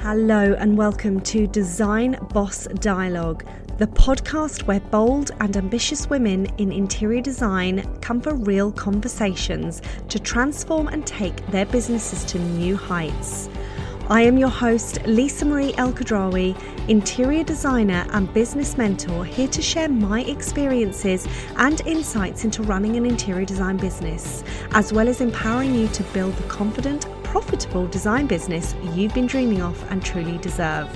Hello and welcome to Design Boss Dialogue, the podcast where bold and ambitious women in interior design come for real conversations to transform and take their businesses to new heights. I am your host, Lisa Marie Elkhadraoui, interior designer and business mentor, here to share my experiences and insights into running an interior design business, as well as empowering you to build the confident, profitable design business you've been dreaming of and truly deserve.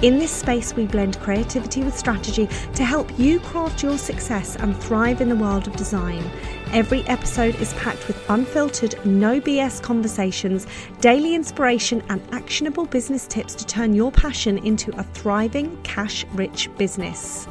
In this space, we blend creativity with strategy to help you craft your success and thrive in the world of design. Every episode is packed with unfiltered, no BS conversations, daily inspiration, and actionable business tips to turn your passion into a thriving, cash-rich business.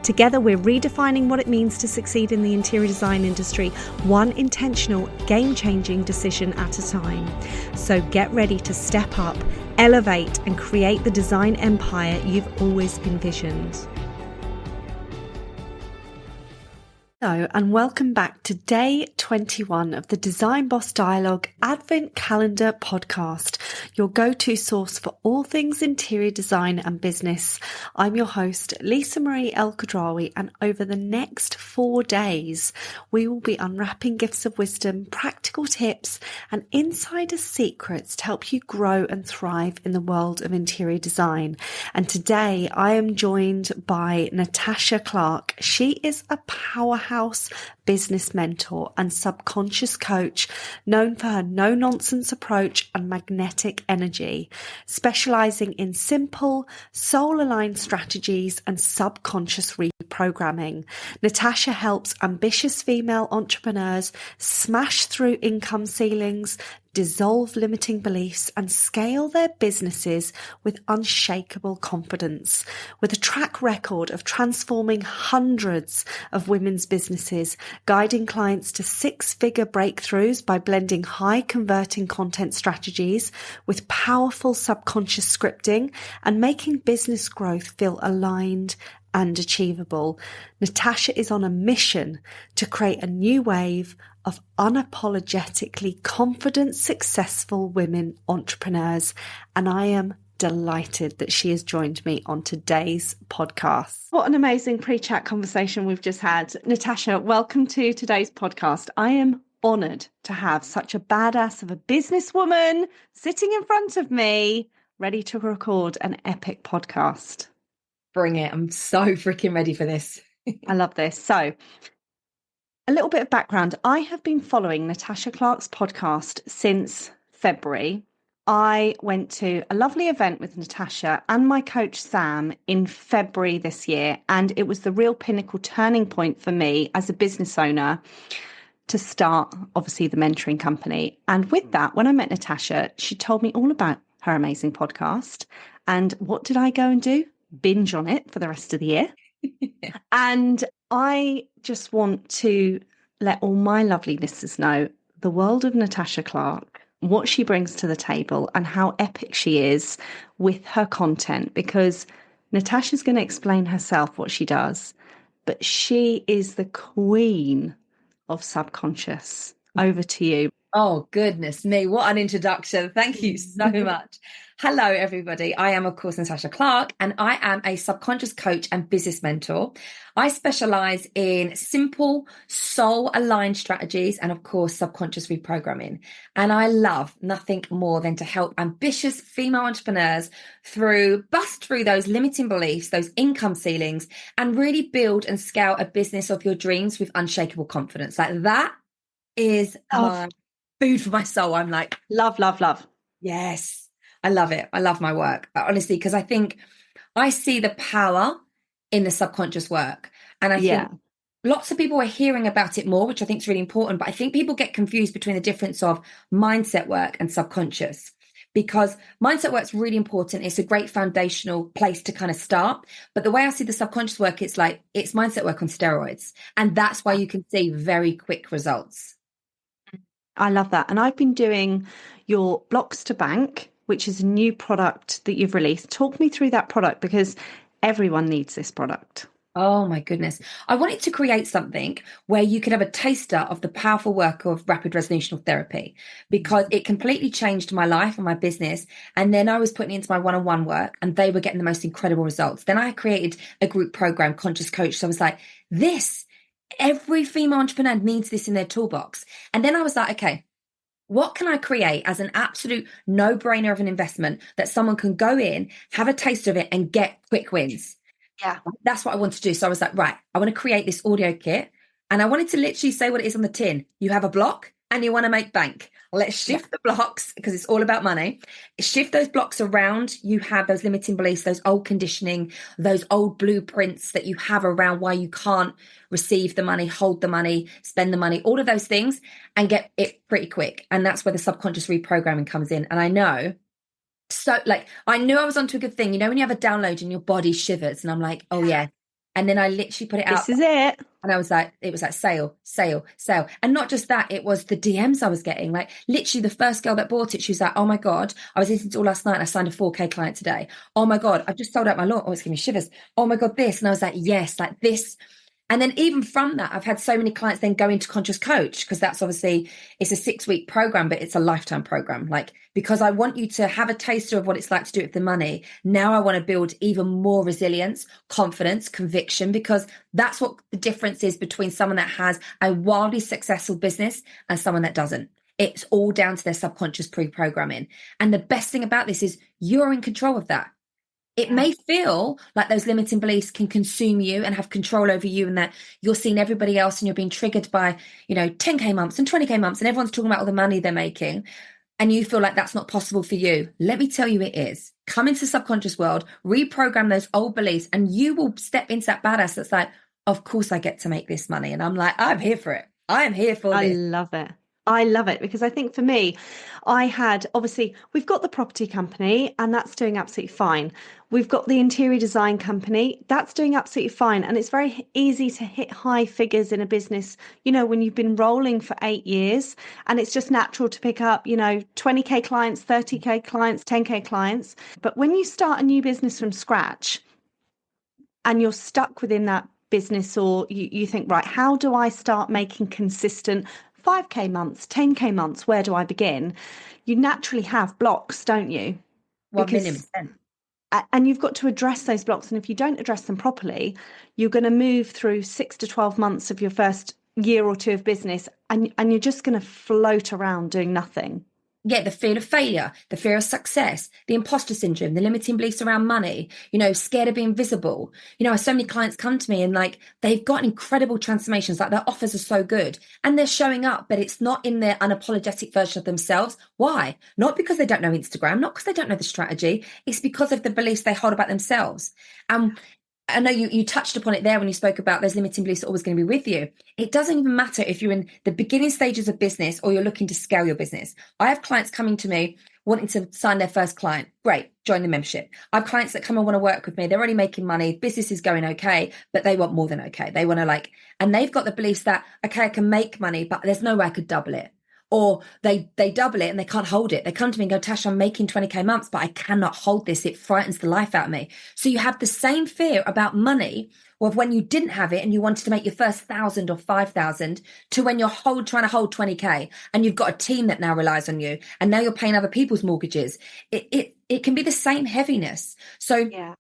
Together, we're redefining what it means to succeed in the interior design industry, one intentional, game-changing decision at a time. So get ready to step up, elevate, and create the design empire you've always envisioned. Hello and welcome back to day 21 of the Design Boss Dialogue Advent Calendar podcast, your go-to source for all things interior design and business. I'm your host, Lisa Marie Elkhadraoui, and over the next 4 days, we will be unwrapping gifts of wisdom, practical tips, and insider secrets to help you grow and thrive in the world of interior design. And today, I am joined by Natasha Clark. She is a powerhouse business mentor and subconscious coach, known for her no-nonsense approach and magnetic energy, specializing in simple, soul-aligned strategies and subconscious reprogramming. Natasha helps ambitious female entrepreneurs smash through income ceilings, dissolve limiting beliefs, and scale their businesses with unshakable confidence. With a track record of transforming hundreds of women's businesses, guiding clients to six-figure breakthroughs by blending high-converting content strategies with powerful subconscious scripting, and making business growth feel aligned and achievable, Natasha is on a mission to create a new wave of unapologetically confident, successful women entrepreneurs. And I am delighted that she has joined me on today's podcast. What an amazing pre-chat conversation we've just had. Natasha, welcome to today's podcast. I am honoured to have such a badass of a businesswoman sitting in front of me, ready to record an epic podcast. Bring it. I'm so freaking ready for this. I love this. So, a little bit of background. I have been following Natasha Clark's podcast since February. I went to a lovely event with Natasha and my coach Sam in February this year, and it was the real pinnacle turning point for me as a business owner to start, obviously, the mentoring company. And with that, when I met Natasha, she told me all about her amazing podcast. And what did I go and do? Binge on it for the rest of the year. And I just want to let all my lovely listeners know the world of Natasha Clark, what she brings to the table, and how epic she is with her content, because Natasha's going to explain herself what she does, but she is the queen of subconscious. Over to you. Oh, goodness me. What an introduction. Thank you so much. Hello, everybody. I am, of course, Natasha Clark, and I am a subconscious coach and business mentor. I specialize in simple, soul-aligned strategies and, of course, subconscious reprogramming. And I love nothing more than to help ambitious female entrepreneurs bust through those limiting beliefs, those income ceilings, and really build and scale a business of your dreams with unshakable confidence. Like that is my food for my soul. I'm like, love. Yes, I love it. I love my work, honestly, because I think I see the power in the subconscious work. And I think lots of people are hearing about it more, which I think is really important. But I think people get confused between the difference of mindset work and subconscious, because mindset work is really important. It's a great foundational place to kind of start. But the way I see the subconscious work, it's like it's mindset work on steroids. And that's why you can see very quick results. I love that. And I've been doing your Blocks to Bank, which is a new product that you've released. Talk me through that product, because everyone needs this product. Oh my goodness. I wanted to create something where you could have a taster of the powerful work of rapid resolutional therapy because it completely changed my life and my business. And then I was putting it into my one-on-one work and they were getting the most incredible results. Then I created a group program, Conscious Coach. So I was like, this, every female entrepreneur needs this in their toolbox. And then I was like, okay, what can I create as an absolute no-brainer of an investment that someone can go in, have a taste of it and get quick wins? Yeah. That's what I want to do. So I was like, right, I want to create this audio kit. And I wanted to literally say what it is on the tin. You have a block and you want to make bank. Let's Yeah. shift the blocks because it's all about money. Shift those blocks around. You have those limiting beliefs, those old conditioning, those old blueprints that you have around why you can't receive the money, hold the money, spend the money, all of those things, and get it pretty quick. And that's where the subconscious reprogramming comes in. And I know, so like I knew I was onto a good thing. You know, when you have a download and your body shivers, and I'm like, oh yeah. And then I literally put it out This is it. and I was like, it was like sale, sale, sale. And not just that, it was the DMs I was getting. Like literally the first girl that bought it, she was like, oh my God, I was listening to it all last night and I signed a 4K client today. Oh my God, I've just sold out my launch. Oh, it's giving me shivers. Oh my God, this. And I was like, yes, like this. And then even from that, I've had so many clients then go into Conscious Coach because that's obviously, it's a 6-week program, but it's a lifetime program. Like, because I want you to have a taster of what it's like to do it with the money. Now I want to build even more resilience, confidence, conviction, because that's what the difference is between someone that has a wildly successful business and someone that doesn't. It's all down to their subconscious pre-programming. And the best thing about this is you're in control of that. It may feel like those limiting beliefs can consume you and have control over you, and that you're seeing everybody else and you're being triggered by, 10K months and 20K months, and everyone's talking about all the money they're making. And you feel like that's not possible for you. Let me tell you, it is. Come into the subconscious world, reprogram those old beliefs, and you will step into that badass that's like, of course I get to make this money. And I'm like, I'm here for it. I am here for I this. love it. I love it because I think for me, I had obviously we've got the property company and that's doing absolutely fine. We've got the interior design company that's doing absolutely fine. And it's very easy to hit high figures in a business, when you've been rolling for 8 years and it's just natural to pick up, 20K clients, 30K clients, 10K clients. But when you start a new business from scratch, and you're stuck within that business, or you think, right, how do I start making consistent 5K months, 10K months? Where do I begin? You naturally have blocks, don't you? 1,000,000%. And you've got to address those blocks. And if you don't address them properly, you're going to move through 6 to 12 months of your first year or two of business, and you're just going to float around doing nothing. Yeah, the fear of failure, the fear of success, the imposter syndrome, the limiting beliefs around money, scared of being visible. So many clients come to me and like they've got incredible transformations, like their offers are so good and they're showing up, but it's not in their unapologetic version of themselves. Why? Not because they don't know Instagram, not because they don't know the strategy. It's because of the beliefs they hold about themselves. And I know you touched upon it there when you spoke about those limiting beliefs are always going to be with you. It doesn't even matter if you're in the beginning stages of business or you're looking to scale your business. I have clients coming to me wanting to sign their first client. Great, join the membership. I have clients that come and want to work with me. They're already making money. Business is going okay, but they want more than okay. They want to and they've got the beliefs that, okay, I can make money, but there's no way I could double it. Or they double it and they can't hold it. They come to me and go, Tasha, I'm making 20K months, but I cannot hold this. It frightens the life out of me. So you have the same fear about money of when you didn't have it and you wanted to make your first 1,000 or 5,000 to when you're trying to hold 20K and you've got a team that now relies on you and now you're paying other people's mortgages. It can be the same heaviness. So Yeah.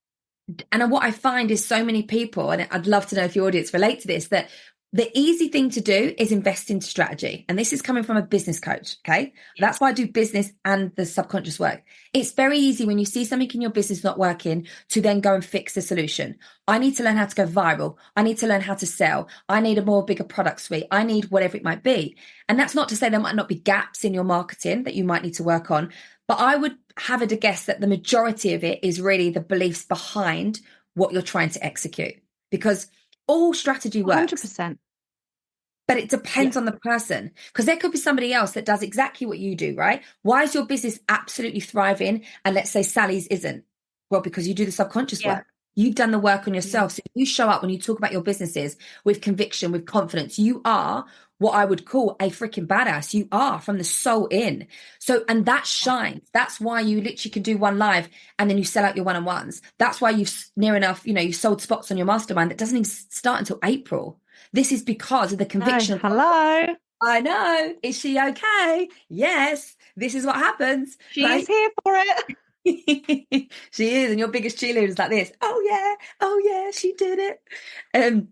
and what I find is so many people, and I'd love to know if your audience relate to this, that the easy thing to do is invest in strategy. And this is coming from a business coach. Okay. That's why I do business and the subconscious work. It's very easy when you see something in your business not working to then go and fix the solution. I need to learn how to go viral. I need to learn how to sell. I need a bigger product suite. I need whatever it might be. And that's not to say there might not be gaps in your marketing that you might need to work on. But I would have it to guess that the majority of it is really the beliefs behind what you're trying to execute, because all strategy works. 100%. But it depends on the person, because there could be somebody else that does exactly what you do, right? Why is your business absolutely thriving and let's say Sally's isn't? Well, because you do the subconscious work. You've done the work on yourself. So you show up when you talk about your businesses with conviction, with confidence. You are what I would call a freaking badass. You are from the soul in. So, and that shines. That's why you literally can do one live and then you sell out your one-on-ones. That's why you've near enough, you've sold spots on your mastermind that doesn't even start until April. This is because of the conviction. Hello. I know. Is she okay? Yes. This is what happens. She is here for it. She is, and your biggest cheerleader is like this. Oh yeah, she did it.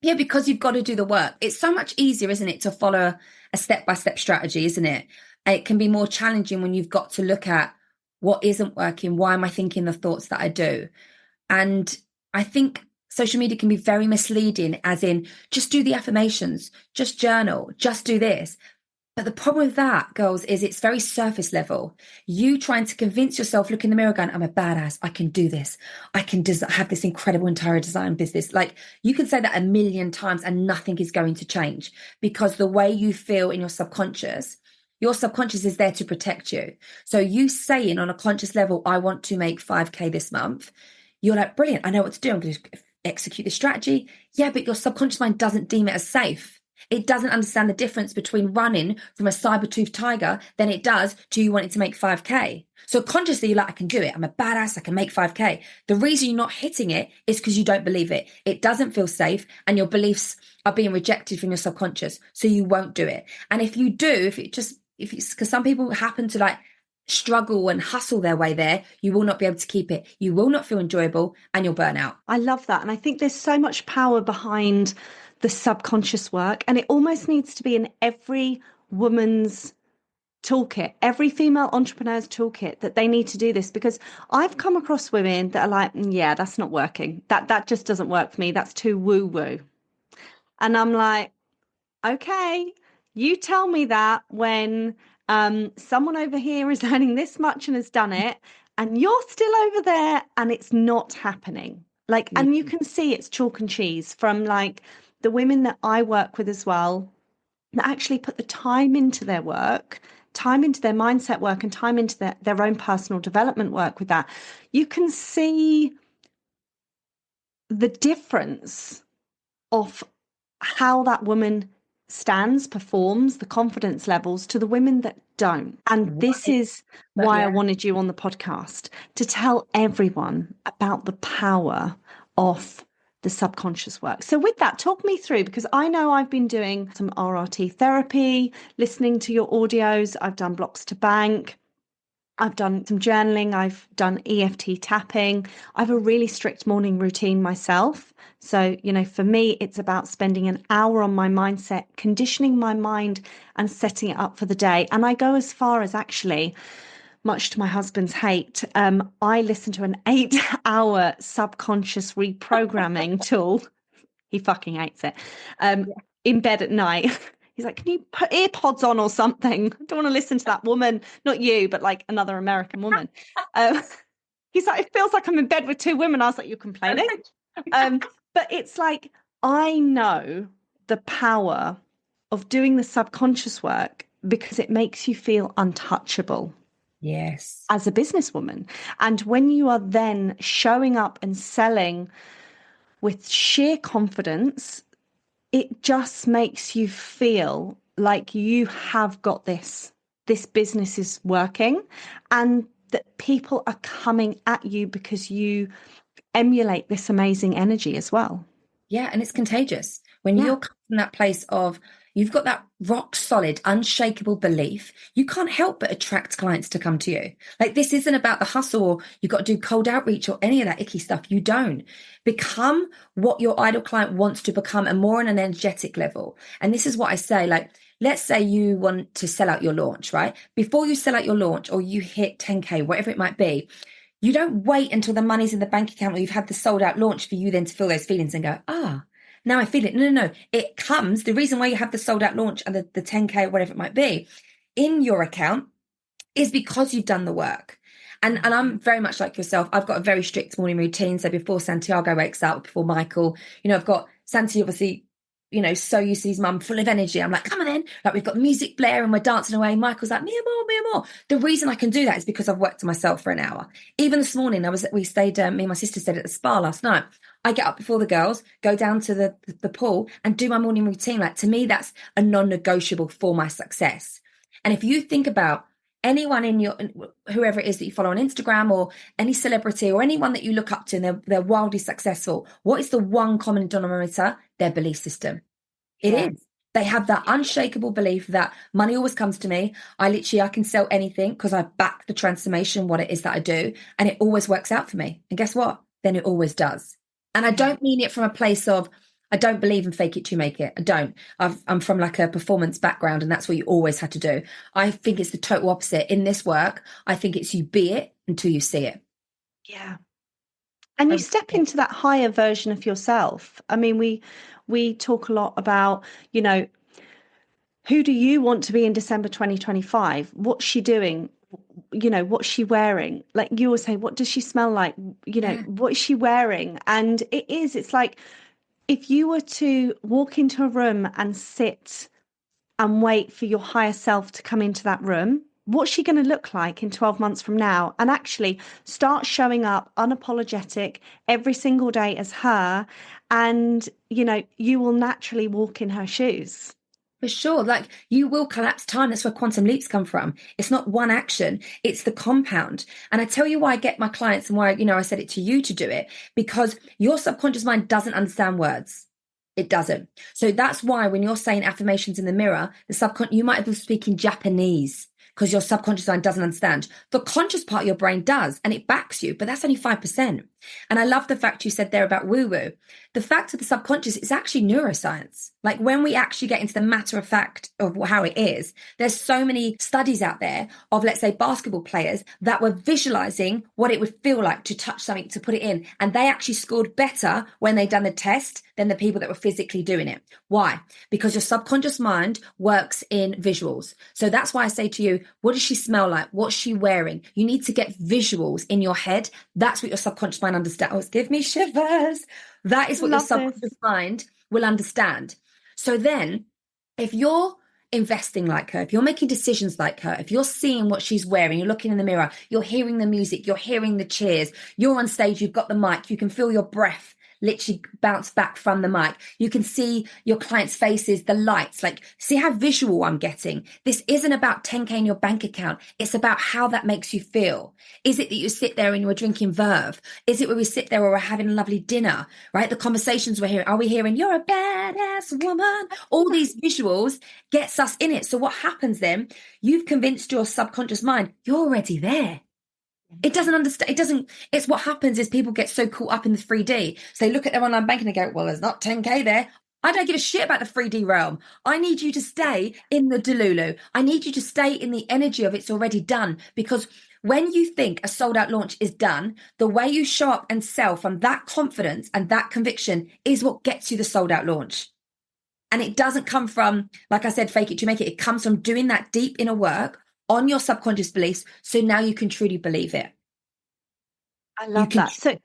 Yeah, because you've got to do the work. It's so much easier, isn't it, to follow a step-by-step strategy, isn't it? It can be more challenging when you've got to look at what isn't working. Why am I thinking the thoughts that I do? And I think social media can be very misleading, as in just do the affirmations, just journal, just do this. But the problem with that, girls, is it's very surface level. You trying to convince yourself, look in the mirror going, I'm a badass. I can do this. I can have this incredible interior design business. Like, you can say that a million times and nothing is going to change, because the way you feel in your subconscious is there to protect you. So you saying on a conscious level, I want to make 5K this month. You're like, brilliant. I know what to do. I'm going to execute this strategy. Yeah, but your subconscious mind doesn't deem it as safe. It doesn't understand the difference between running from a saber-toothed tiger than it does to you wanting to make 5K. So consciously, you're like, I can do it. I'm a badass. I can make 5K. The reason you're not hitting it is because you don't believe it. It doesn't feel safe, and your beliefs are being rejected from your subconscious. So you won't do it. And if you do, because some people happen to like struggle and hustle their way there, you will not be able to keep it. You will not feel enjoyable, and you'll burn out. I love that. And I think there's so much power behind the subconscious work, and it almost needs to be in every woman's toolkit, every female entrepreneur's toolkit, that they need to do this, because I've come across women that are like, yeah, that's not working. That just doesn't work for me. That's too woo woo. And I'm like, okay, you tell me that when someone over here is earning this much and has done it, and you're still over there and it's not happening. Like, and you can see it's chalk and cheese from like the women that I work with as well, that actually put the time into their work, time into their mindset work, and time into their own personal development work with that. You can see the difference of how that woman stands, performs, the confidence levels to the women that don't. And this is why I wanted you on the podcast, to tell everyone about the power of the subconscious work. So with that, talk me through, because I know I've been doing some RRT therapy, listening to your audios. I've done blocks to bank. I've done some journaling. I've done EFT tapping. I have a really strict morning routine myself. So, for me, it's about spending an hour on my mindset, conditioning my mind and setting it up for the day. And I go as far as, actually, much to my husband's hate, I listen to an 8-hour subconscious reprogramming tool. He fucking hates it. In bed at night. He's like, can you put earpods on or something? I don't want to listen to that woman. Not you, but like another American woman. He's like, it feels like I'm in bed with two women. I was like, you're complaining? But it's like, I know the power of doing the subconscious work because it makes you feel untouchable. Yes. As a businesswoman. And when you are then showing up and selling with sheer confidence, it just makes you feel like you have got this. This business is working, and that people are coming at you because you emulate this amazing energy as well. Yeah, and it's contagious. When you're in that place of, you've got that rock solid, unshakable belief, you can't help but attract clients to come to you. Like, this isn't about the hustle, or you've got to do cold outreach or any of that icky stuff. You don't. Become what your ideal client wants to become, and more on an energetic level. And this is what I say, like, let's say you want to sell out your launch, right? Before you sell out your launch, or you hit 10K, whatever it might be, you don't wait until the money's in the bank account or you've had the sold out launch for you then to feel those feelings and go, now I feel it. No. It comes, the reason why you have the sold out launch and the 10K or whatever it might be in your account is because you've done the work. And I'm very much like yourself. I've got a very strict morning routine. So before Santiago wakes up, before Michael, I've got Santi, obviously, so used to his mum, full of energy. I'm like, come on then. Like, we've got music blaring and we're dancing away. Michael's like, me and more. The reason I can do that is because I've worked on myself for an hour. Even this morning, me and my sister stayed at the spa last night. I get up before the girls, go down to the pool and do my morning routine. Like, to me, that's a non-negotiable for my success. And if you think about anyone in your, whoever it is that you follow on Instagram, or any celebrity or anyone that you look up to and they're wildly successful, what is the one common denominator? Their belief system. It is. They have that unshakable belief that money always comes to me. I can sell anything because I back the transformation, what it is that I do, and it always works out for me. And guess what? Then it always does. And I don't mean it from a place of, I don't believe in fake it to make it. I don't. I'm from like a performance background, and that's what you always had to do. I think it's the total opposite. In this work, I think it's you be it until you see it. Yeah. And you step into that higher version of yourself. I mean, we talk a lot about, who do you want to be in December 2025? What's she doing? What's she wearing? Like you always say, what does she smell like? What is she wearing? And it's like, if you were to walk into a room and sit and wait for your higher self to come into that room, what's she going to look like in 12 months from now? And actually start showing up unapologetic every single day as her. And, you will naturally walk in her shoes. For sure. Like, you will collapse time. That's where quantum leaps come from. It's not one action, it's the compound. And I tell you why I get my clients and why, I said it to you to do it, because your subconscious mind doesn't understand words. It doesn't. So that's why when you're saying affirmations in the mirror, you might be speaking Japanese because your subconscious mind doesn't understand. The conscious part of your brain does, and it backs you, but that's only 5%. And I love the fact you said there about woo-woo. The fact of the subconscious is actually neuroscience. Like, when we actually get into the matter of fact of how it is, there's so many studies out there of, let's say, basketball players that were visualizing what it would feel like to touch something, to put it in. And they actually scored better when they done the test than the people that were physically doing it. Why? Because your subconscious mind works in visuals. So that's why I say to you, what does she smell like? What's she wearing? You need to get visuals in your head. That's what your subconscious mind understands. Oh, give me shivers. That is what your subconscious mind will understand. So then, if you're investing like her, if you're making decisions like her, if you're seeing what she's wearing, you're looking in the mirror, you're hearing the music, you're hearing the cheers, you're on stage, you've got the mic, you can feel your breath literally bounce back from the mic. You can see your clients' faces, the lights, like, see how visual I'm getting. This isn't about 10K in your bank account. It's about how that makes you feel. Is it that you sit there and you're drinking verve? Is it where we sit there or we're having a lovely dinner, right? The conversations we're hearing, are we hearing, you're a badass woman? All these visuals gets us in it. So what happens then? You've convinced your subconscious mind, you're already there. It doesn't understand. It's what happens is people get so caught up in the 3D. So they look at their online banking and go, well, there's not 10K there. I don't give a shit about the 3D realm. I need you to stay in the Delulu. I need you to stay in the energy of it's already done. Because when you think a sold out launch is done, the way you show up and sell from that confidence and that conviction is what gets you the sold out launch. And it doesn't come from, like I said, fake it to make it. It comes from doing that deep inner work on your subconscious beliefs, so now you can truly believe it. I love that. So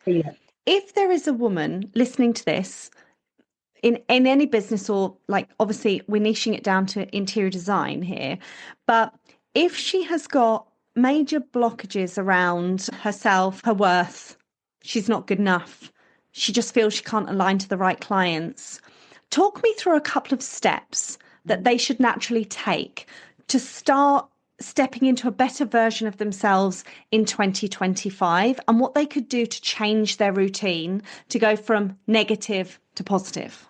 if there is a woman listening to this in any business, or like, obviously we're niching it down to interior design here, but if she has got major blockages around herself, her worth, she's not good enough, she just feels she can't align to the right clients, talk me through a couple of steps that they should naturally take to start stepping into a better version of themselves in 2025, and what they could do to change their routine to go from negative to positive.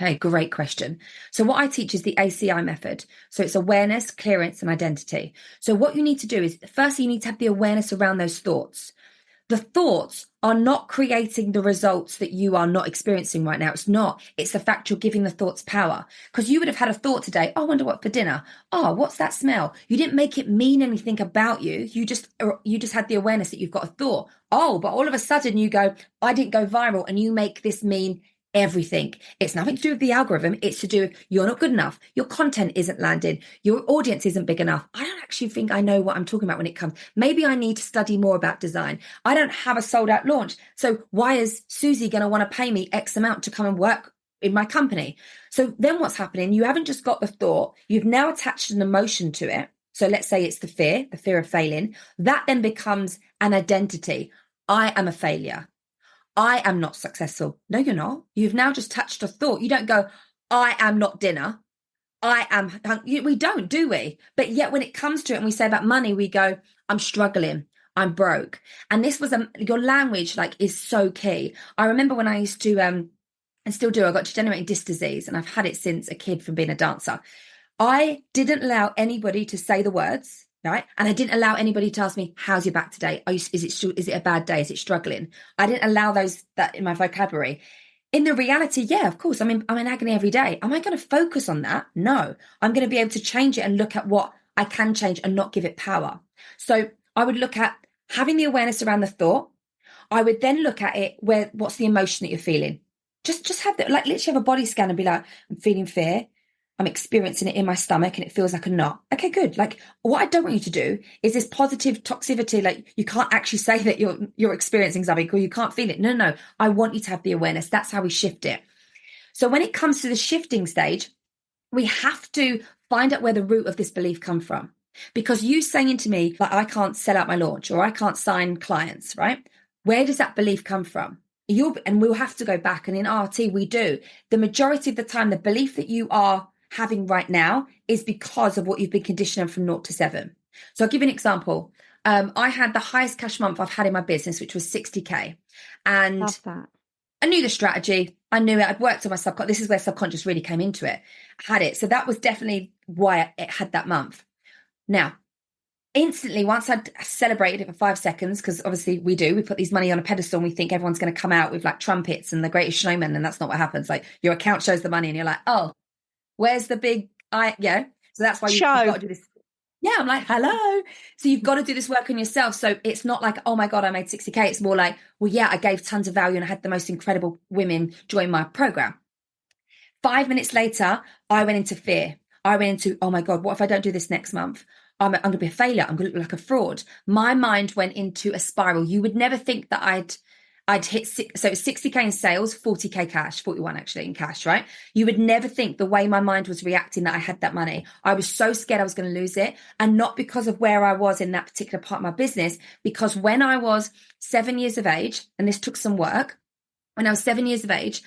Okay, great question. So what I teach is the ACI method. So it's awareness, clearance, and identity. So what you need to do is, firstly, you need to have the awareness around those thoughts. The thoughts are not creating the results that you are not experiencing right now. It's not. It's the fact you're giving the thoughts power. Because you would have had a thought today, oh, I wonder what for dinner. Oh, what's that smell? You didn't make it mean anything about you. You just had the awareness that you've got a thought. Oh, but all of a sudden you go, I didn't go viral, and you make this mean everything. It's nothing to do with the algorithm. It's to do with you're not good enough. Your content isn't landing. Your audience isn't big enough. I don't actually think I know what I'm talking about when it comes. Maybe I need to study more about design. I don't have a sold out launch. So why is Susie going to want to pay me X amount to come and work in my company? So then what's happening? You haven't just got the thought. You've now attached an emotion to it. So let's say it's the fear of failing. That then becomes an identity. I am a failure. I am not successful. No, you're not. You've now just touched a thought. You don't go, I am not dinner. I am. We don't, do we? But yet when it comes to it and we say about money, we go, I'm struggling. I'm broke. And this was your language like is so key. I remember when I used to, and still do, I got degenerative disc disease and I've had it since a kid from being a dancer. I didn't allow anybody to say the words, right? And I didn't allow anybody to ask me, how's your back today? Is it a bad day? Is it struggling? I didn't allow that in my vocabulary. In the reality, yeah, of course, I'm in agony every day. Am I going to focus on that? No, I'm going to be able to change it and look at what I can change and not give it power. So I would look at having the awareness around the thought. I would then look at it what's the emotion that you're feeling? Just have that, like literally have a body scan and be like, I'm feeling fear. I'm experiencing it in my stomach and it feels like a knot. Okay, good. Like what I don't want you to do is this positive toxicity. Like you can't actually say that you're experiencing something or you can't feel it. No. I want you to have the awareness. That's how we shift it. So when it comes to the shifting stage, we have to find out where the root of this belief come from. Because you saying to me, like, I can't sell out my launch or I can't sign clients, right? Where does that belief come from? And we'll have to go back. And in RT, we do. The majority of the time, the belief that you are having right now is because of what you've been conditioned from 0 to 7. So I'll give you an example. I had the highest cash month I've had in my business, which was 60K. And Love that. I knew the strategy. I knew it. I'd worked on my subconscious. This is where subconscious really came into it. I had it. So that was definitely why it had that month. Now, instantly, once I'd celebrated it for 5 seconds, because obviously we put these money on a pedestal and we think everyone's going to come out with like trumpets and the greatest showman. And that's not what happens. Like your account shows the money and you're like, oh, where's the big, so that's why you've got to do this. Yeah, I'm like, hello. So you've got to do this work on yourself. So it's not like, oh my God, I made 60K. It's more like, well, yeah, I gave tons of value and I had the most incredible women join my program. 5 minutes later, I went into fear. I went into, oh my God, what if I don't do this next month? I'm going to be a failure. I'm going to look like a fraud. My mind went into a spiral. You would never think that I'd hit, so 60K in sales, 40K cash, 41 actually in cash, right? You would never think the way my mind was reacting that I had that money. I was so scared I was going to lose it. And not because of where I was in that particular part of my business, because when I was 7 years of age, and this took some work, when I was 7 years of age,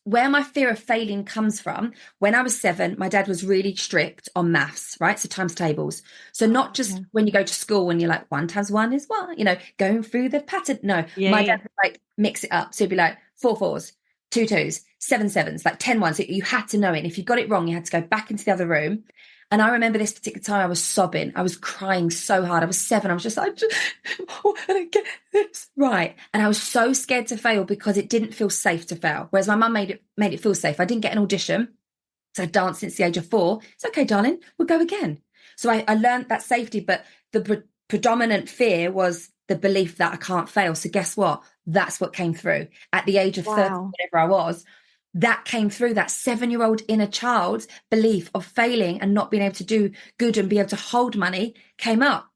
where my fear of failing comes from. When I was 7, my dad was really strict on maths, right? So times tables. So not just when you go to school and you're like 1 times 1 is 1, going through the pattern. No, my dad would like mix it up. So it'd be like 4 4s, 2 2s, 7 7s, like 10 1s. So you had to know it. And if you got it wrong, you had to go back into the other room. And I remember this particular time I was sobbing. I was crying so hard. I was 7. I was just like, I don't get this right. And I was so scared to fail because it didn't feel safe to fail. Whereas my mum made it feel safe. I didn't get an audition. So I've danced since the age of 4. It's okay, darling. We'll go again. So I learned that safety, but the predominant fear was the belief that I can't fail. So guess what? That's what came through at the age of 30, whatever I was. That came through. That 7-year-old inner child's belief of failing and not being able to do good and be able to hold money came up.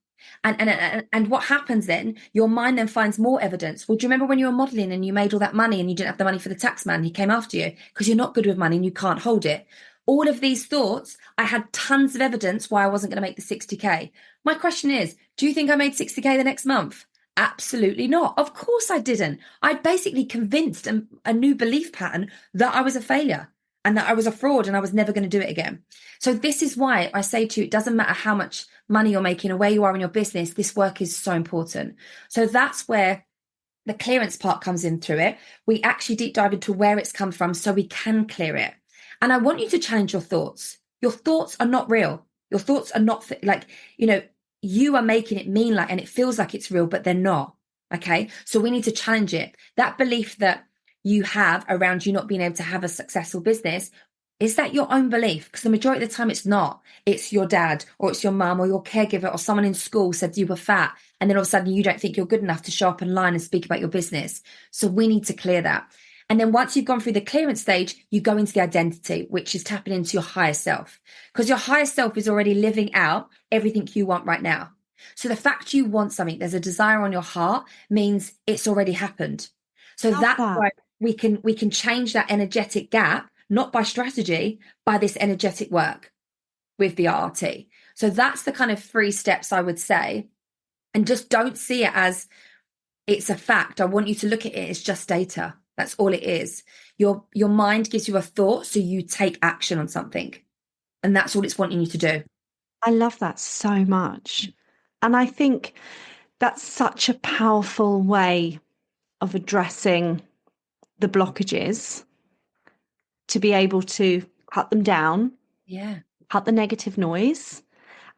And what happens then? Your mind then finds more evidence. Well, do you remember when you were modeling and you made all that money and you didn't have the money for the tax man? He came after you because you're not good with money and you can't hold it. All of these thoughts, I had tons of evidence why I wasn't going to make the 60K. My question is, do you think I made 60K the next month? Absolutely not. Of course I didn't. I basically convinced a new belief pattern that I was a failure and that I was a fraud and I was never going to do it again. So this is why I say to you, it doesn't matter how much money you're making or where you are in your business, this work is so important. So that's where the clearance part comes in through it. We actually deep dive into where it's come from so we can clear it. And I want you to challenge your thoughts. Your thoughts are not real. Your thoughts are not you are making it mean like, and it feels like it's real, but they're not. Okay. So we need to challenge it. That belief that you have around you not being able to have a successful business, is that your own belief? Because the majority of the time it's not. It's your dad or it's your mum or your caregiver or someone in school said you were fat. And then all of a sudden you don't think you're good enough to show up online and speak about your business. So we need to clear that. And then once you've gone through the clearance stage, you go into the identity, which is tapping into your higher self, because your higher self is already living out everything you want right now. So the fact you want something, there's a desire on your heart, means it's already happened. So that's why we can change that energetic gap, not by strategy, by this energetic work with the RT. So that's the kind of 3 steps I would say. And just don't see it as It's a fact. I want you to look at it as just data. That's all it is. Your mind gives you a thought, so you take action on something. And that's all it's wanting you to do. I love that so much. And I think that's such a powerful way of addressing the blockages, to be able to cut them down, Yeah. cut the negative noise,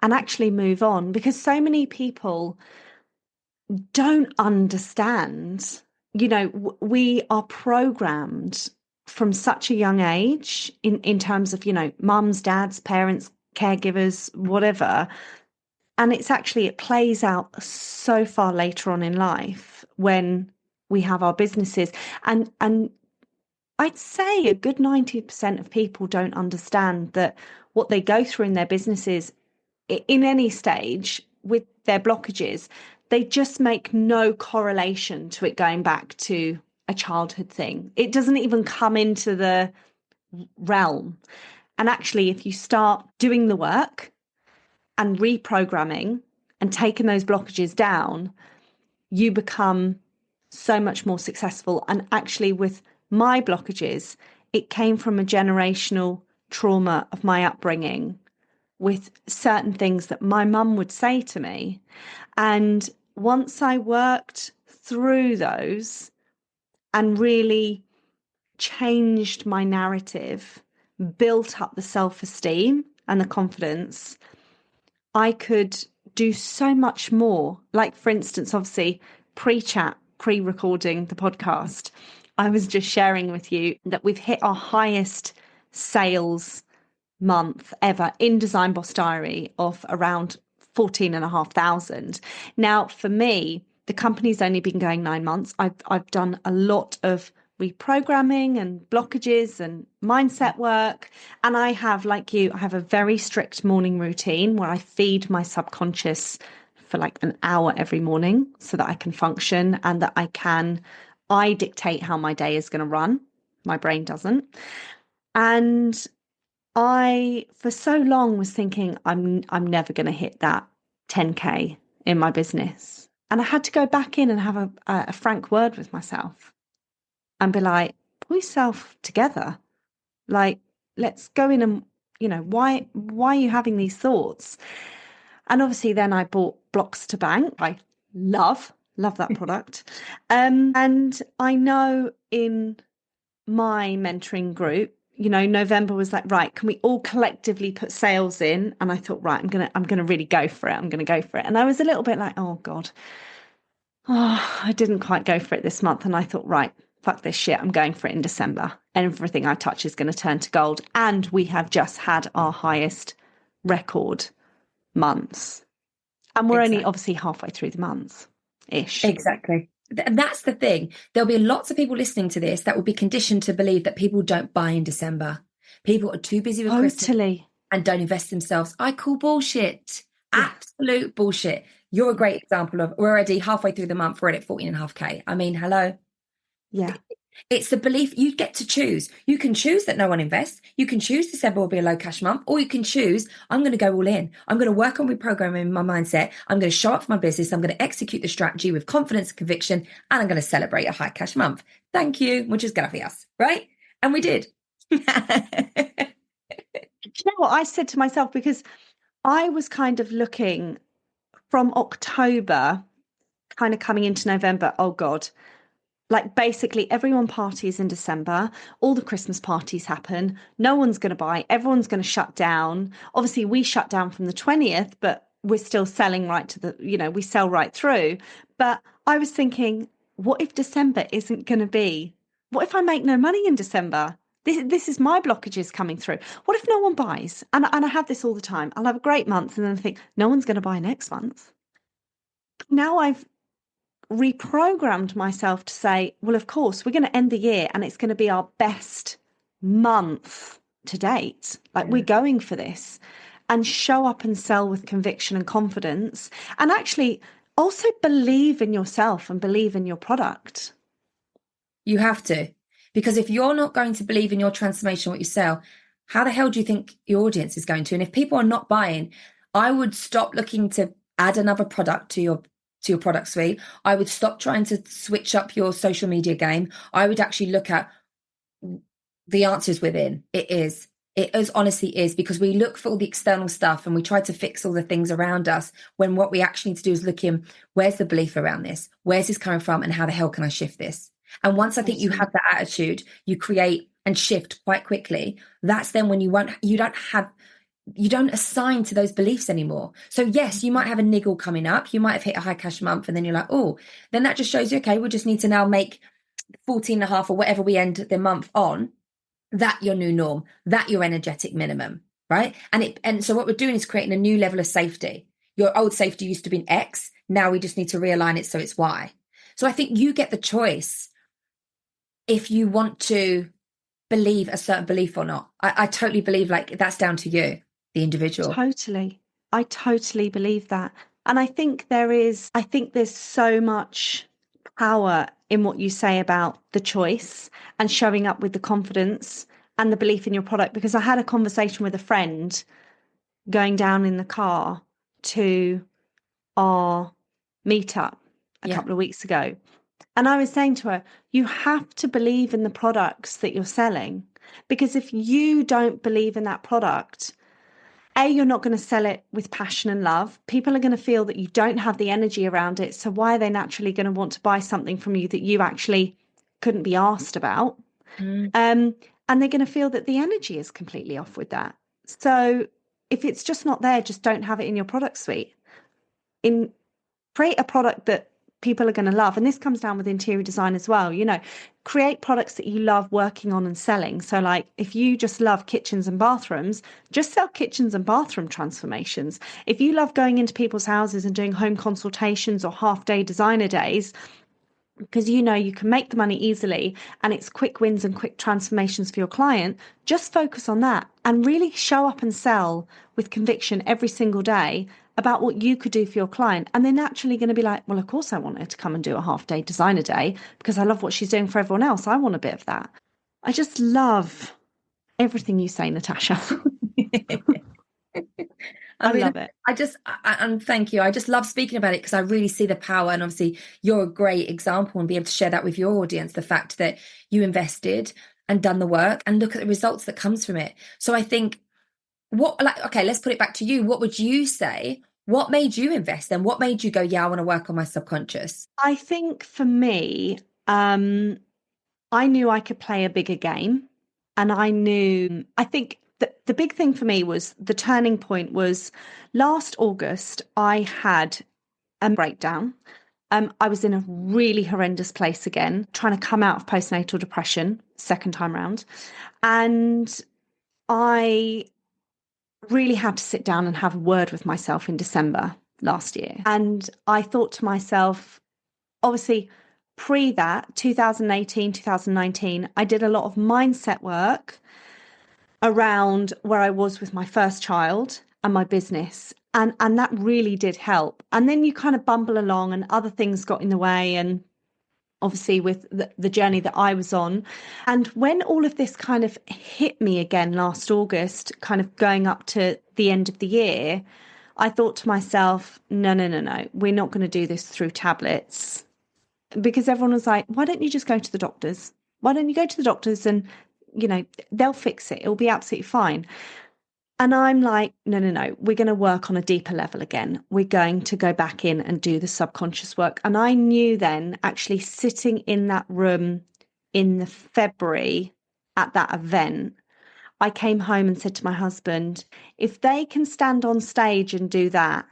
and actually move on. Because so many people don't understand, we are programmed from such a young age in terms of, mums, dads, parents, caregivers, whatever. And it plays out so far later on in life when we have our businesses. And I'd say a good 90% of people don't understand that what they go through in their businesses in any stage with their blockages, they just make no correlation to it going back to a childhood thing. It doesn't even come into the realm. And actually, if you start doing the work and reprogramming and taking those blockages down, you become so much more successful. And actually, with my blockages, it came from a generational trauma of my upbringing with certain things that my mum would say to me. And once I worked through those and really changed my narrative, built up the self-esteem and the confidence, I could do so much more. Like, for instance, obviously, pre-chat, pre-recording the podcast, I was just sharing with you that we've hit our highest sales month ever in Design Boss Diary of around 14,500. Now, for me, the company's only been going 9 months. I've done a lot of reprogramming and blockages and mindset work. And I have, like you, I have a very strict morning routine where I feed my subconscious for like an hour every morning so that I can function and that I dictate how my day is going to run. My brain doesn't. And I, for so long, was thinking I'm never going to hit that 10K in my business. And I had to go back in and have a frank word with myself and be like, pull yourself together. Like, let's go in and, why are you having these thoughts? And obviously then I bought Blocks to Bank. I love that product. And I know in my mentoring group, November was like, right, can we all collectively put sales in? And I thought, right, I'm gonna really go for it. I'm gonna go for it. And I was a little bit like, oh God, I didn't quite go for it this month. And I thought, right, fuck this shit. I'm going for it in December. Everything I touch is going to turn to gold. And we have just had our highest record months. And we're only Exactly. obviously halfway through the month ish. Exactly. And that's the thing. There'll be lots of people listening to this that will be conditioned to believe that people don't buy in December. People are too busy with Christmas Totally. and don't invest themselves. I call bullshit. Yeah. Absolute bullshit. You're a great example of, we're already halfway through the month, we're at 14.5K. I mean, hello. Yeah. It's the belief you get to choose. You can choose that no one invests. You can choose December will be a low cash month, or you can choose, I'm going to go all in. I'm going to work on reprogramming my mindset. I'm going to show up for my business. I'm going to execute the strategy with confidence and conviction, and I'm going to celebrate a high cash month. Thank you, muchas gracias. Right? And we did. You know what I said to myself, because I was kind of looking from October, kind of coming into November, oh God, like basically everyone parties in December, all the Christmas parties happen, no one's going to buy, everyone's going to shut down. Obviously, we shut down from the 20th, but we're still selling right to the, we sell right through. But I was thinking, what if December isn't going to be? What if I make no money in December? This is my blockages coming through. What if no one buys? And I have this all the time. I'll have a great month and then think, no one's going to buy next month. Now I've reprogrammed myself to say, well, of course, we're going to end the year and it's going to be our best month to date. Like, we're going for this, and show up and sell with conviction and confidence, and actually also believe in yourself and believe in your product. You have to. Because if you're not going to believe in your transformation, what you sell, how the hell do you think your audience is going to? And if people are not buying, I would stop looking to add another product to your to your product suite. I would stop trying to switch up your social media game. I would actually look at the answers within. It is honestly is, because we look for all the external stuff and we try to fix all the things around us, when what we actually need to do is look in, where's the belief around this? Where's this coming from? And how the hell can I shift this? And once I think you have that attitude, you create and shift quite quickly. That's then when you don't assign to those beliefs anymore. So yes, you might have a niggle coming up. You might have hit a high cash month and then you're like, oh, then that just shows you, okay, we just need to now make 14 and a half or whatever we end the month on, that your new norm, that your energetic minimum, right? And so what we're doing is creating a new level of safety. Your old safety used to be X. Now we just need to realign it so it's Y. So I think you get the choice if you want to believe a certain belief or not. I totally believe like that's down to you, the individual. Totally. I totally believe that. And I think there's so much power in what you say about the choice and showing up with the confidence and the belief in your product. Because I had a conversation with a friend going down in the car to our meetup a couple of weeks ago. And I was saying to her, you have to believe in the products that you're selling, because if you don't believe in that product, you're not going to sell it with passion and love. People are going to feel that you don't have the energy around it. So why are they naturally going to want to buy something from you that you actually couldn't be asked about? And they're going to feel that the energy is completely off with that. So if it's just not there, just don't have it in your product suite. Create a product that people are going to love. And this comes down with interior design as well. Create products that you love working on and selling. So like if you just love kitchens and bathrooms, just sell kitchens and bathroom transformations. If you love going into people's houses and doing home consultations or half-day designer days, because you can make the money easily and it's quick wins and quick transformations for your client, just focus on that and really show up and sell with conviction every single day about what you could do for your client. And they're naturally going to be like, well, of course I want her to come and do a half-day designer day because I love what she's doing for everyone else. I want a bit of that. I just love everything you say, Natasha. I love it. And thank you. I just love speaking about it because I really see the power. And obviously you're a great example and be able to share that with your audience, the fact that you invested and done the work and look at the results that comes from it. So I think okay, let's put it back to you. What would you say? What made you invest then? What made you go, yeah, I want to work on my subconscious? I think for me, I knew I could play a bigger game. And I think the big thing for me was the turning point was last August, I had a breakdown. I was in a really horrendous place again, trying to come out of postnatal depression, second time round. And I really had to sit down and have a word with myself in December last year. And I thought to myself, obviously, pre that, 2018, 2019, I did a lot of mindset work around where I was with my first child and my business. And that really did help. And then you kind of bumble along and other things got in the way. And obviously with the journey that I was on. And when all of this kind of hit me again last August, kind of going up to the end of the year, I thought to myself, no, we're not going to do this through tablets. Because everyone was like, why don't you just go to the doctors? Why don't you go to the doctors and, they'll fix it. It'll be absolutely fine. And I'm like, no, we're going to work on a deeper level again. We're going to go back in and do the subconscious work. And I knew then, actually sitting in that room in the February at that event, I came home and said to my husband, if they can stand on stage and do that,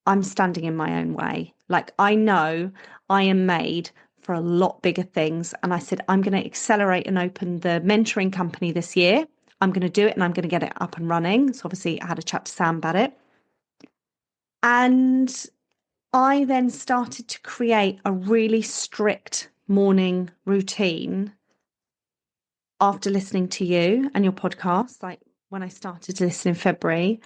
I'm standing in my own way. Like, I know I am made for a lot bigger things. And I said, I'm going to accelerate and open the mentoring company this year. I'm going to do it and I'm going to get it up and running. So obviously I had a chat to Sam about it. And I then started to create a really strict morning routine after listening to you and your podcast, like when I started to listen in February.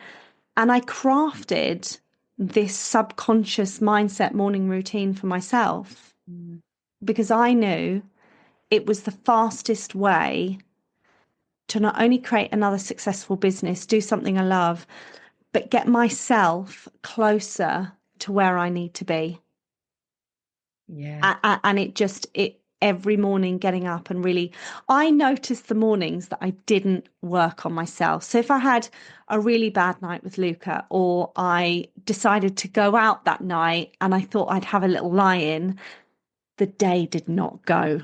And I crafted this subconscious mindset morning routine for myself because I knew it was the fastest way to not only create another successful business, do something I love, but get myself closer to where I need to be. Yeah. And it every morning getting up and really, I noticed the mornings that I didn't work on myself. So if I had a really bad night with Luca, or I decided to go out that night and I thought I'd have a little lie-in, the day did not go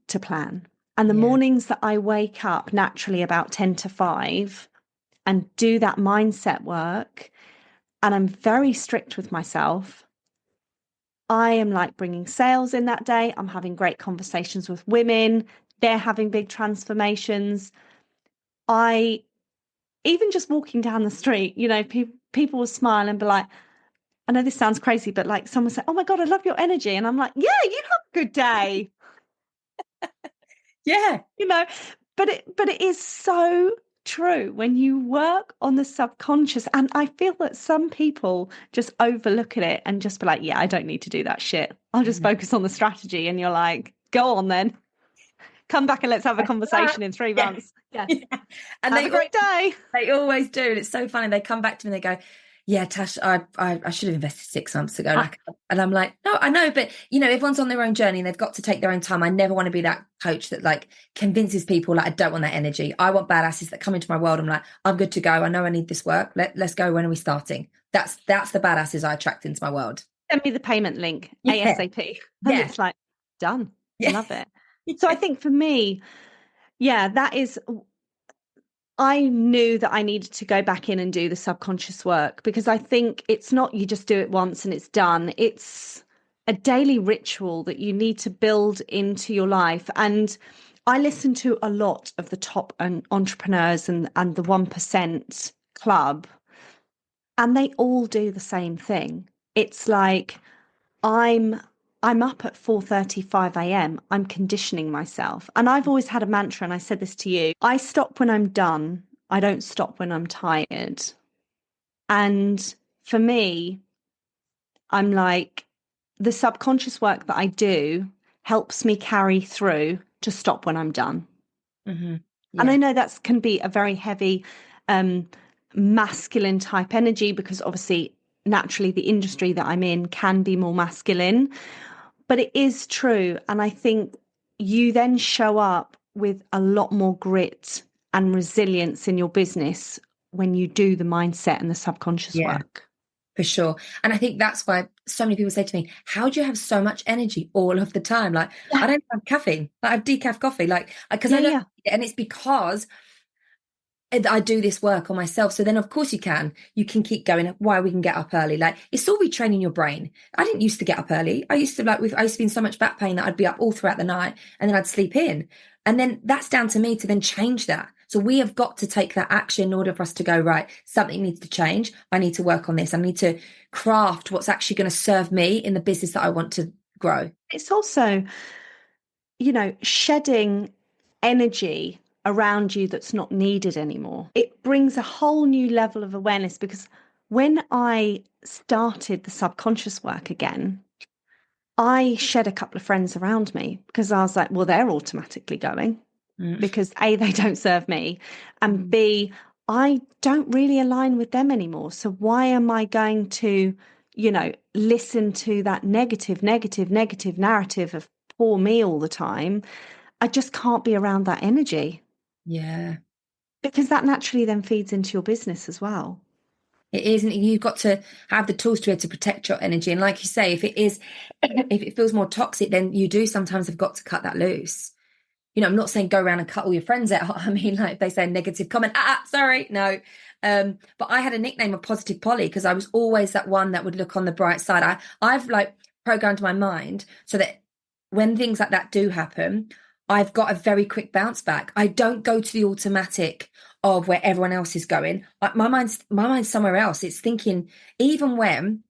to plan. And the Yeah. mornings that I wake up naturally about 10 to 5 and do that mindset work, and I'm very strict with myself, I am like bringing sales in that day. I'm having great conversations with women. They're having big transformations. I, even just walking down the street, people will smile and be like, I know this sounds crazy, but like someone say, "Oh my God, I love your energy." And I'm like, yeah, you have a good day. Yeah. you know, but it is so true when you work on the subconscious. And I feel that some people just overlook at it and just be like, yeah, I don't need to do that shit. I'll just focus on the strategy. And you're like, go on then. Come back and let's have a conversation in 3 Yeah. months. Yeah. Yeah. And Have a great day. they always do. And it's so funny. They come back to me and they go, yeah, Tash, I should have invested 6 months ago. And I'm like, no, I know, but everyone's on their own journey and they've got to take their own time. I never want to be that coach that like convinces people like I don't want that energy. I want badasses that come into my world. I'm like, I'm good to go. I know I need this work. Let's go. When are we starting? That's the badasses I attract into my world. Send me the payment link Yeah. ASAP. And Yeah. it's like, done. Yeah. Love it. So I think for me, yeah, I knew that I needed to go back in and do the subconscious work, because I think it's not you just do it once and it's done. It's a daily ritual that you need to build into your life. And I listen to a lot of the top entrepreneurs and the 1% club, and they all do the same thing. It's like, I'm up at 4:35 a.m. I'm conditioning myself. And I've always had a mantra, and I said this to you. I stop when I'm done. I don't stop when I'm tired. And for me, I'm like, the subconscious work that I do helps me carry through to stop when I'm done. Mm-hmm. And I Yeah. know that can be a very heavy, um, masculine type energy, because obviously, naturally, the industry that I'm in can be more masculine. But it is true. And I think you then show up with a lot more grit and resilience in your business when you do the mindset and the subconscious Yeah. work. For sure. And I think that's why so many people say to me, how do you have so much energy all of the time? Like, I Yeah. don't have caffeine. I have decaf coffee. Like, because Yeah. I don't Yeah. and it's because I do this work on myself. So then, of course, you can keep going. Why we can get up early. Like, it's all retraining your brain. I didn't used to get up early. I used to be in so much back pain that I'd be up all throughout the night and then I'd sleep in. And then that's down to me to then change that. So we have got to take that action in order for us to go, right, something needs to change. I need to work on this. I need to craft what's actually going to serve me in the business that I want to grow. It's also, shedding energy around you that's not needed anymore. It brings a whole new level of awareness, because when I started the subconscious work again, I shed a couple of friends around me, because I was like, well, they're automatically going, Mm. because A, they don't serve me, and B, I don't really align with them anymore. So why am I going to, listen to that negative narrative of poor me all the time? I just can't be around that energy, Yeah. because that naturally then feeds into your business as well. It is, and you've got to have the tools to be able to protect your energy. And like you say, if it feels more toxic, then you do sometimes have got to cut that loose. I'm not saying go around and cut all your friends out. I mean, like if they say a negative comment, sorry, no. But I had a nickname of Positive Polly because I was always that one that would look on the bright side. I've like programmed my mind so that when things like that do happen, I've got a very quick bounce back. I don't go to the automatic of where everyone else is going. My mind's somewhere else. It's thinking, even when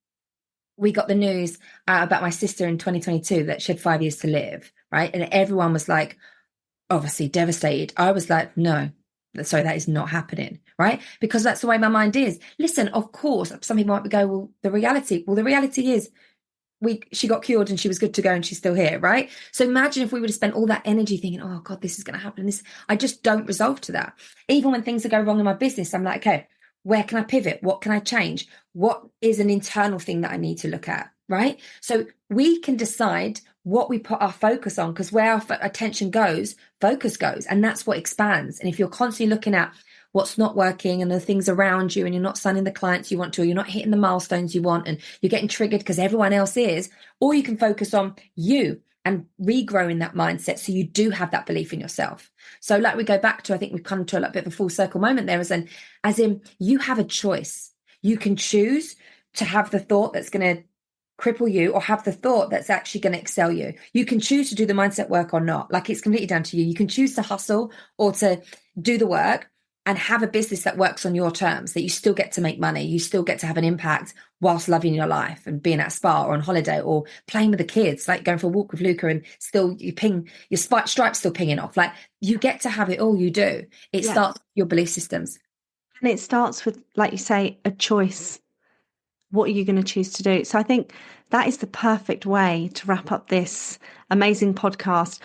we got the news about my sister in 2022 that she had 5 years to live, right? And everyone was like, obviously devastated. I was like, no, sorry, that is not happening, right? Because that's the way my mind is. Listen, of course, some people might go, well, the reality is she got cured and she was good to go and she's still here, right? So imagine if we would have spent all that energy thinking, oh God, this is going to happen. I just don't resolve to that. Even when things are going wrong in my business, I'm like, okay, Where can I pivot? What can I change? What is an internal thing that I need to look at, right? So we can decide what we put our focus on, because where our attention goes, focus goes, and that's what expands. And if you're constantly looking at what's not working and the things around you, and you're not signing the clients you want to, or you're not hitting the milestones you want, and you're getting triggered because everyone else is, or you can focus on you and regrowing that mindset so you do have that belief in yourself. So like we go back to, I think we've come to a bit of a full circle moment there, as in you have a choice. You can choose to have the thought that's going to cripple you, or have the thought that's actually going to excel you. You can choose to do the mindset work or not. Like, it's completely down to you. You can choose to hustle or to do the work and have a business that works on your terms, that you still get to make money, you still get to have an impact whilst loving your life and being at a spa or on holiday or playing with the kids, like going for a walk with Luca, and still you ping your stripes still pinging off. Like, you get to have it all. You do. It starts with your belief systems. And it starts with, like you say, a choice. What are you going to choose to do? So I think that is the perfect way to wrap up this amazing podcast.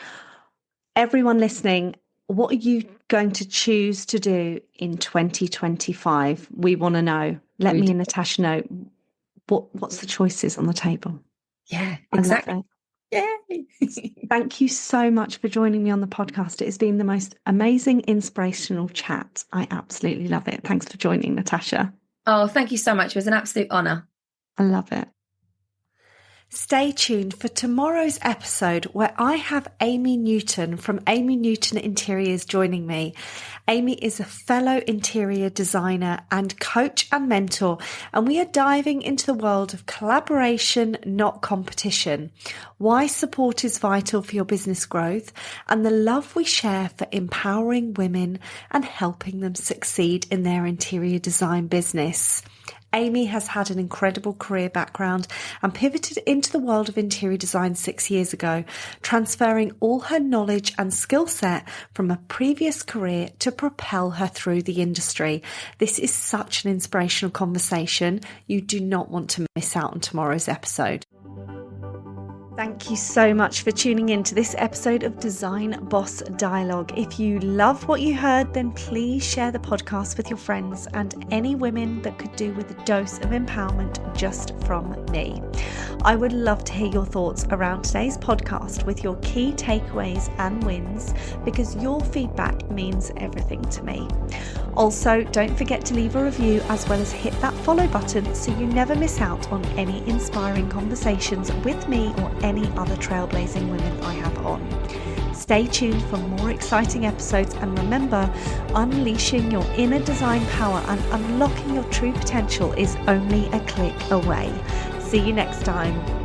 Everyone listening, what are you going to choose to do in 2025? We want to know. Let me and Natasha know what's the choices on the table. Yeah, exactly. Yay. Thank you so much for joining me on the podcast. It has been the most amazing, inspirational chat. I absolutely love it. Thanks for joining, Natasha. Oh, thank you so much. It was an absolute honor. I love it. Stay tuned for tomorrow's episode, where I have Amy Newton from Amy Newton Interiors joining me. Amy is a fellow interior designer and coach and mentor, and we are diving into the world of collaboration, not competition, why support is vital for your business growth, and the love we share for empowering women and helping them succeed in their interior design business. Amy has had an incredible career background and pivoted into the world of interior design 6 years ago, transferring all her knowledge and skill set from a previous career to propel her through the industry. This is such an inspirational conversation. You do not want to miss out on tomorrow's episode. Thank you so much for tuning in to this episode of Design Boss Dialogue. If you love what you heard, then please share the podcast with your friends and any women that could do with a dose of empowerment just from me. I would love to hear your thoughts around today's podcast with your key takeaways and wins, because your feedback means everything to me. Also, don't forget to leave a review as well as hit that follow button so you never miss out on any inspiring conversations with me or any other trailblazing women I have on. Stay tuned for more exciting episodes, and remember, unleashing your inner design power and unlocking your true potential is only a click away. See you next time.